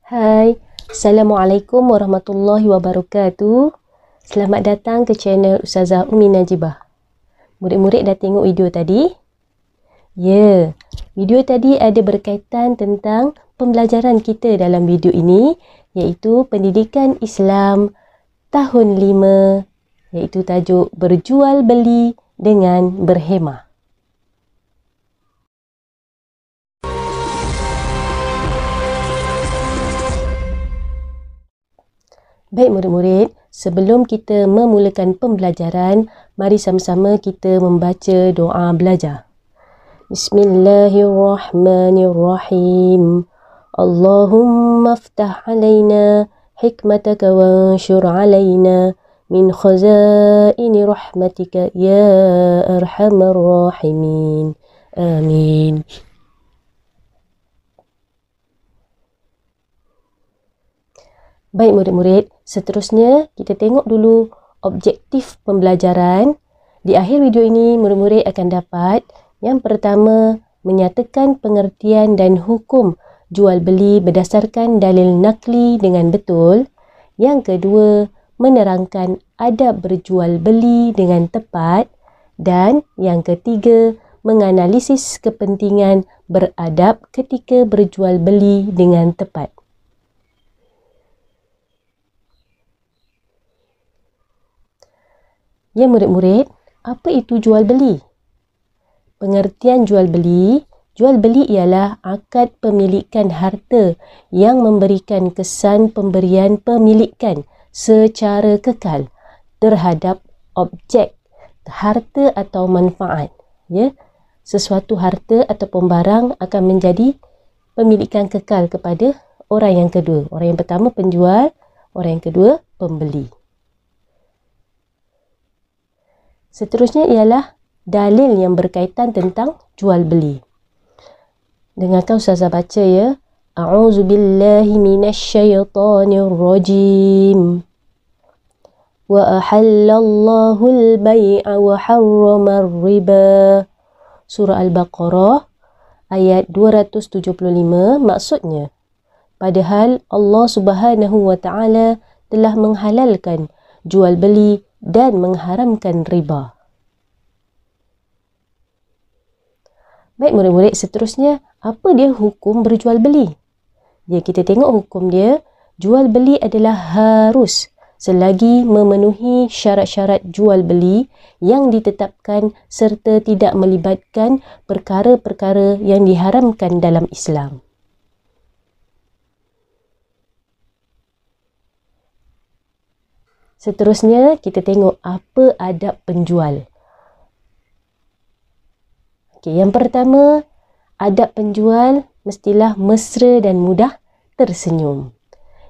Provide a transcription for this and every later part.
Hai, Assalamualaikum warahmatullahi wabarakatuh. Selamat datang ke channel Ustazah Umi Najibah. Murid-murid dah tengok video tadi? Ya, video tadi ada berkaitan tentang pembelajaran kita dalam video ini, iaitu Pendidikan Islam tahun 5, iaitu tajuk Berjual Beli dengan Berhemah. Baik murid-murid, sebelum kita memulakan pembelajaran, mari sama-sama kita membaca doa belajar. Bismillahirrahmanirrahim. Allahumma aftah alaina hikmataka wa anshur alaina min khazaini rahmatika ya arhamar rahimin. Amin. Baik murid-murid, seterusnya kita tengok dulu objektif pembelajaran. Di akhir video ini, murid-murid akan dapat yang pertama, menyatakan pengertian dan hukum jual beli berdasarkan dalil nakli dengan betul. Yang kedua, menerangkan adab berjual beli dengan tepat. Dan yang ketiga, menganalisis kepentingan beradab ketika berjual beli dengan tepat. Ya murid-murid, apa itu jual beli? Pengertian jual beli ialah akad pemilikan harta yang memberikan kesan pemberian pemilikan secara kekal terhadap objek, harta atau manfaat. Ya, sesuatu harta ataupun barang akan menjadi pemilikan kekal kepada orang yang kedua. Orang yang pertama penjual, orang yang kedua pembeli. Seterusnya ialah dalil yang berkaitan tentang jual beli. Dengarkan Ustazah baca ya. A'udzubillahi minasyaitonir rajim. Wa ahallallahu al-bai'a wa harramar riba. Surah Al-Baqarah ayat 275. Maksudnya, padahal Allah Subhanahu wa taala telah menghalalkan jual beli dan mengharamkan riba. Baik murid-murid, seterusnya apa dia hukum berjual beli? Ya, kita tengok hukum dia. Jual beli adalah harus selagi memenuhi syarat-syarat jual beli yang ditetapkan serta tidak melibatkan perkara-perkara yang diharamkan dalam Islam. Seterusnya, kita tengok apa adab penjual. Okey, yang pertama, adab penjual mestilah mesra dan mudah tersenyum.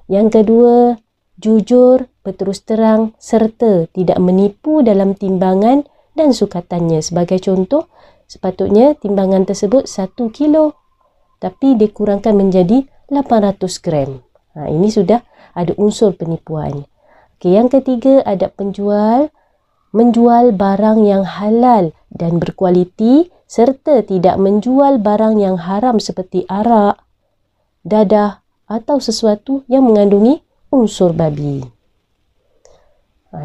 Yang kedua, jujur, berterus terang serta tidak menipu dalam timbangan dan sukatannya. Sebagai contoh, sepatutnya timbangan tersebut 1 kilo tapi dikurangkan menjadi 800 gram. Ini sudah ada unsur penipuan. Okay, yang ketiga, adab penjual, menjual barang yang halal dan berkualiti serta tidak menjual barang yang haram seperti arak, dadah atau sesuatu yang mengandungi unsur babi.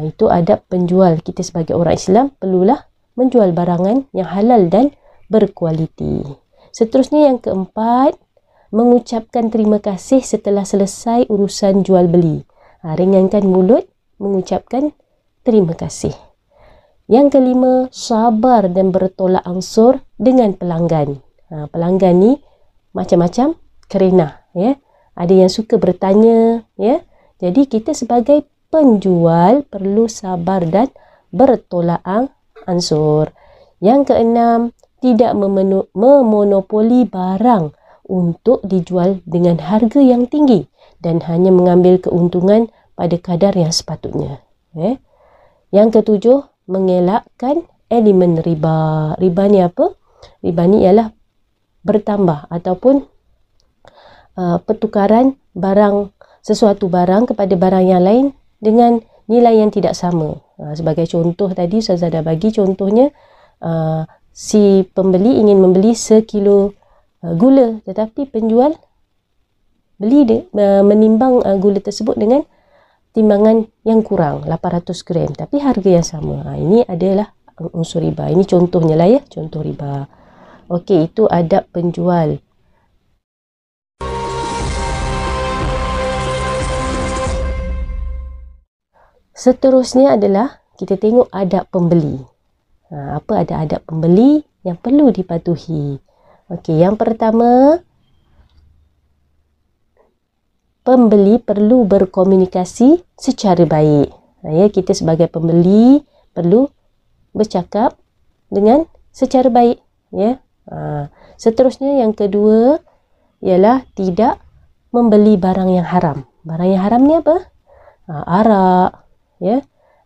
Itu adab penjual. Kita sebagai orang Islam perlulah menjual barangan yang halal dan berkualiti. Seterusnya yang keempat, mengucapkan terima kasih setelah selesai urusan jual beli. Ringankan mulut, mengucapkan terima kasih. Yang kelima, sabar dan bertolak ansur dengan pelanggan. Pelanggan ni macam-macam kerana, ya. Ada yang suka bertanya, ya. Jadi kita sebagai penjual perlu sabar dan bertolak ansur. Yang keenam, tidak memonopoli barang untuk dijual dengan harga yang tinggi dan hanya mengambil keuntungan pada kadar yang sepatutnya. Yang ketujuh, mengelakkan elemen riba. Riba ni apa? Riba ni ialah bertambah ataupun pertukaran barang, sesuatu barang kepada barang yang lain dengan nilai yang tidak sama. Sebagai contoh tadi, Ustazah dah bagi contohnya, si pembeli ingin membeli sekilo gula tetapi penjual menimbang gula tersebut dengan timbangan yang kurang 800 gram tapi harga yang sama. Ini adalah unsur riba. Ini contohnya lah ya, contoh riba. Okey, itu adab penjual. Seterusnya adalah kita tengok adab pembeli. Apa ada adab pembeli yang perlu dipatuhi? Okey, yang pertama, pembeli perlu berkomunikasi secara baik. Ya, kita sebagai pembeli perlu bercakap dengan secara baik. Ya. Seterusnya yang kedua ialah tidak membeli barang yang haram. Barang yang haram ni apa? Arak, ya,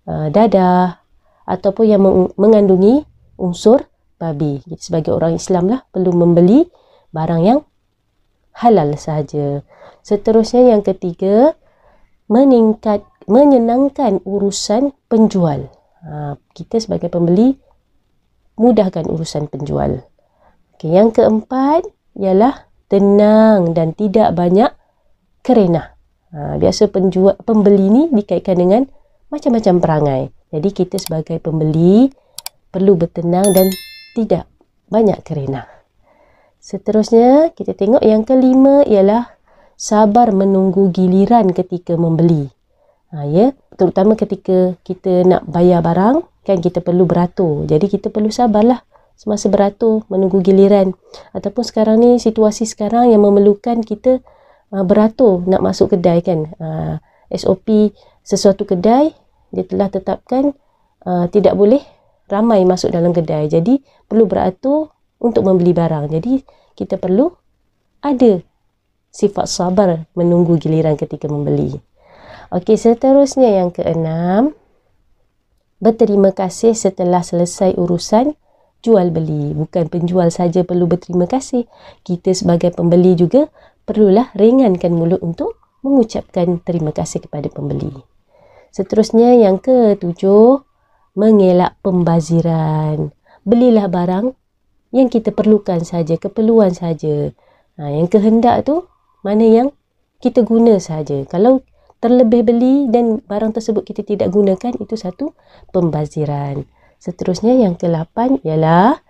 dadah ataupun yang mengandungi unsur babi. Kita sebagai orang Islam lah perlu membeli barang yang halal sahaja. Seterusnya yang ketiga, menyenangkan urusan penjual. Kita sebagai pembeli mudahkan urusan penjual. Okay, yang keempat ialah tenang dan tidak banyak kerenah. Biasa pembeli ni dikaitkan dengan macam-macam perangai. Jadi kita sebagai pembeli perlu bertenang dan tidak banyak kerenah. Seterusnya kita tengok yang kelima ialah sabar menunggu giliran ketika membeli. Ya, terutama ketika kita nak bayar barang, kan kita perlu beratur. Jadi kita perlu sabarlah semasa beratur, menunggu giliran. Ataupun sekarang ni, situasi sekarang yang memerlukan kita beratur nak masuk kedai kan. SOP sesuatu kedai dia telah tetapkan tidak boleh ramai masuk dalam kedai. Jadi perlu beratur untuk membeli barang. Jadi kita perlu ada sifat sabar menunggu giliran ketika membeli. Okey, seterusnya yang keenam, berterima kasih setelah selesai urusan jual beli. Bukan penjual saja perlu berterima kasih. Kita sebagai pembeli juga perlulah ringankan mulut untuk mengucapkan terima kasih kepada pembeli. Seterusnya yang ketujuh, mengelak pembaziran. Belilah barang yang kita perlukan saja, keperluan saja. Yang kehendak tu mana yang kita guna saja. Kalau terlebih beli dan barang tersebut kita tidak gunakan, itu satu pembaziran. Seterusnya yang ke-8 ialah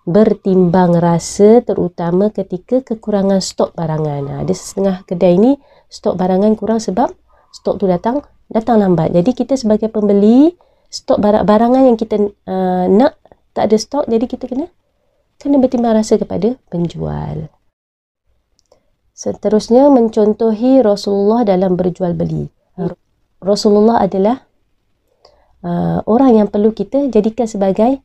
bertimbang rasa, terutama ketika kekurangan stok barangan. Ada setengah kedai ni stok barangan kurang sebab stok tu datang lambat. Jadi kita sebagai pembeli, stok barangan yang kita nak tak ada stok, jadi kita kena bertimbang rasa kepada penjual. Seterusnya mencontohi Rasulullah dalam berjual beli. Rasulullah adalah orang yang perlu kita jadikan sebagai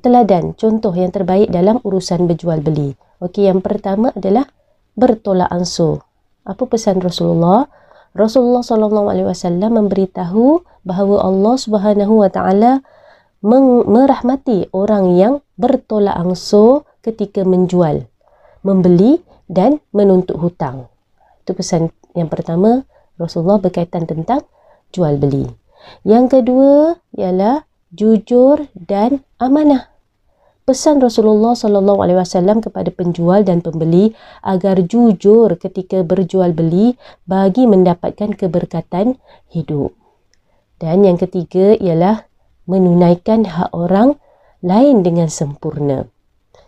teladan, contoh yang terbaik dalam urusan berjual beli. Okey, yang pertama adalah bertolak ansur. Apa pesan Rasulullah? Rasulullah SAW memberitahu bahawa Allah Subhanahu Wa Taala merahmati orang yang bertolak ansur ketika menjual, membeli dan menuntut hutang. Itu pesan yang pertama Rasulullah berkaitan tentang jual beli. Yang kedua ialah jujur dan amanah. Pesan Rasulullah SAW kepada penjual dan pembeli agar jujur ketika berjual beli bagi mendapatkan keberkatan hidup. Dan yang ketiga ialah menunaikan hak orang lain dengan sempurna.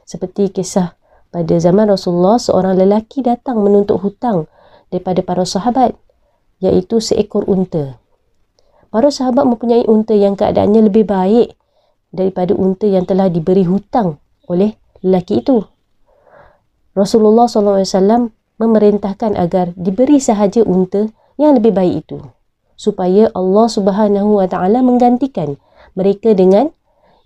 Seperti kisah pada zaman Rasulullah, seorang lelaki datang menuntut hutang daripada para sahabat, iaitu seekor unta. Para sahabat mempunyai unta yang keadaannya lebih baik daripada unta yang telah diberi hutang oleh lelaki itu. Rasulullah SAW memerintahkan agar diberi sahaja unta yang lebih baik itu, supaya Allah Subhanahu Wa Taala menggantikan mereka dengan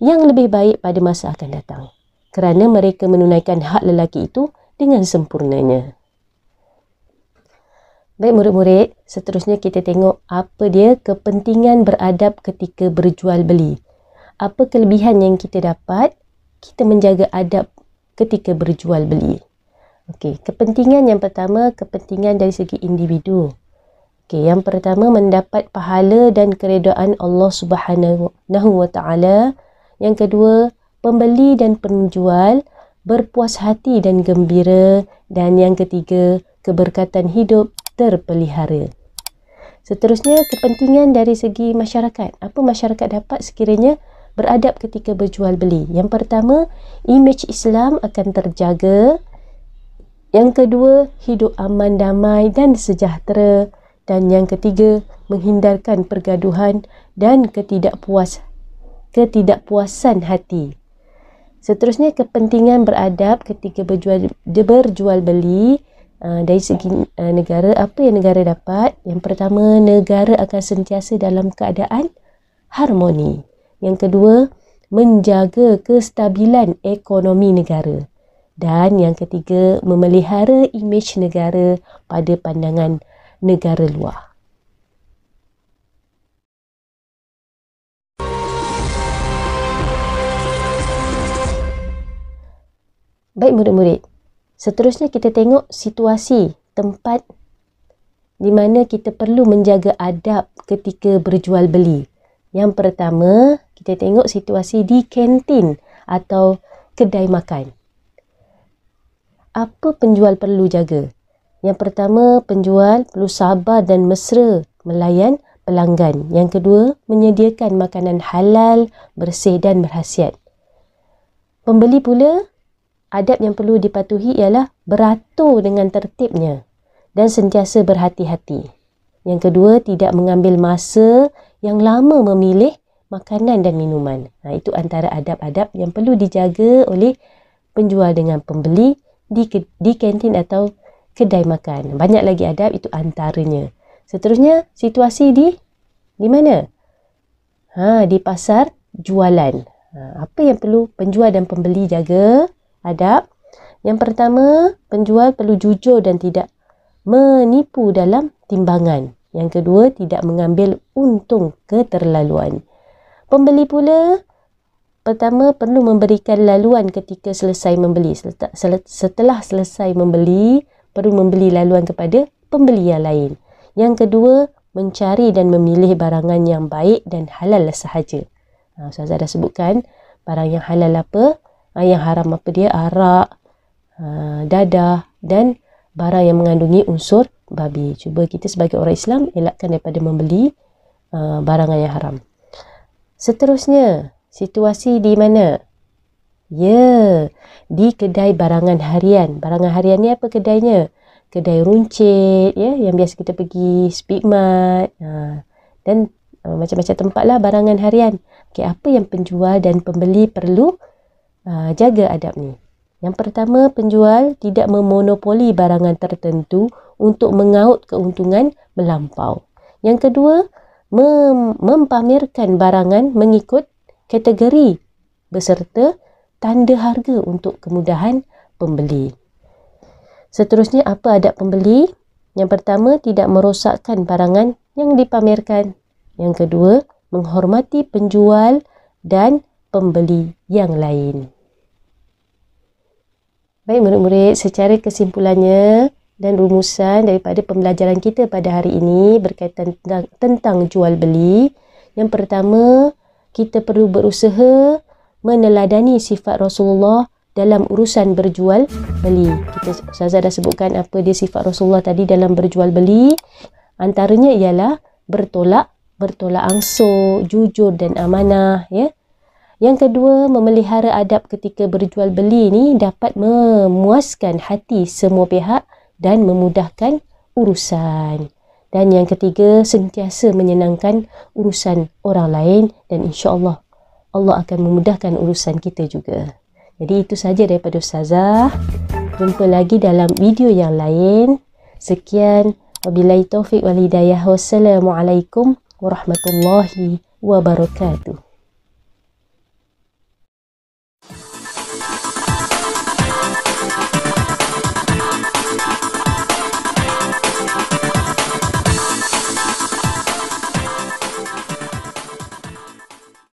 yang lebih baik pada masa akan datang, kerana mereka menunaikan hak lelaki itu dengan sempurnanya. Baik murid-murid, seterusnya kita tengok apa dia kepentingan beradab ketika berjual beli. Apa kelebihan yang kita dapat kita menjaga adab ketika berjual beli. Okey, kepentingan yang pertama, kepentingan dari segi individu. Okey, yang pertama mendapat pahala dan keredaan Allah Subhanahu Wa Taala. Yang kedua, pembeli dan penjual berpuas hati dan gembira. Dan yang ketiga, keberkatan hidup terpelihara. Seterusnya, kepentingan dari segi masyarakat. Apa masyarakat dapat sekiranya beradab ketika berjual beli? Yang pertama, imej Islam akan terjaga. Yang kedua, hidup aman, damai dan sejahtera. Dan yang ketiga, menghindarkan pergaduhan dan ketidakpuasan hati. Seterusnya, kepentingan beradab ketika berjual beli. Dari segi negara, apa yang negara dapat? Yang pertama, negara akan sentiasa dalam keadaan harmoni. Yang kedua, menjaga kestabilan ekonomi negara. Dan yang ketiga, memelihara imej negara pada pandangan negara luar. Baik murid-murid, seterusnya kita tengok situasi tempat di mana kita perlu menjaga adab ketika berjual beli. Yang pertama, kita tengok situasi di kantin atau kedai makan. Apa penjual perlu jaga? Yang pertama, penjual perlu sabar dan mesra melayan pelanggan. Yang kedua, menyediakan makanan halal, bersih dan berkhasiat. Pembeli pula, adab yang perlu dipatuhi ialah beratur dengan tertibnya dan sentiasa berhati-hati. Yang kedua, tidak mengambil masa yang lama memilih makanan dan minuman. Itu antara adab-adab yang perlu dijaga oleh penjual dengan pembeli di kantin atau kedai makan. Banyak lagi adab, itu antaranya. Seterusnya, situasi di mana? Di pasar jualan. Apa yang perlu penjual dan pembeli jaga? Adab. Yang pertama, penjual perlu jujur dan tidak menipu dalam timbangan. Yang kedua, tidak mengambil untung keterlaluan. Pembeli pula, pertama perlu memberikan laluan ketika selesai membeli. Setelah selesai membeli, perlu membeli laluan kepada pembeli yang lain. Yang kedua, mencari dan memilih barangan yang baik dan halal sahaja. Ustazah dah sebutkan barang yang halal apa, yang haram apa dia, arak, dadah dan barang yang mengandungi unsur babi. Cuba kita sebagai orang Islam elakkan daripada membeli barangan yang haram. Seterusnya, situasi di mana? Di kedai barangan harian. Barangan harian ni apa kedainya? Kedai runcit, yang biasa kita pergi, Speedmart, dan macam-macam tempat lah barangan harian. Apa yang penjual dan pembeli perlu jaga adab ni? Yang pertama, penjual tidak memonopoli barangan tertentu untuk mengaut keuntungan melampau. Yang kedua, mempamerkan barangan mengikut kategori beserta tanda harga untuk kemudahan pembeli. Seterusnya, apa adab pembeli? Yang pertama, tidak merosakkan barangan yang dipamerkan. Yang kedua, menghormati penjual dan pembeli yang lain. Baik murid-murid, secara kesimpulannya dan rumusan daripada pembelajaran kita pada hari ini berkaitan tentang jual beli. Yang pertama, kita perlu berusaha meneladani sifat Rasulullah dalam urusan berjual beli. Ustazah dah sebutkan apa dia sifat Rasulullah tadi dalam berjual beli. Antaranya ialah bertolak ansur, jujur dan amanah, Yang kedua, memelihara adab ketika berjual beli ni dapat memuaskan hati semua pihak dan memudahkan urusan. Dan yang ketiga, sentiasa menyenangkan urusan orang lain dan insya-Allah Allah akan memudahkan urusan kita juga. Jadi itu saja daripada Ustazah. Jumpa lagi dalam video yang lain. Sekian, wabillahi taufiq wal hidayah. Wassalamualaikum warahmatullahi wabarakatuh.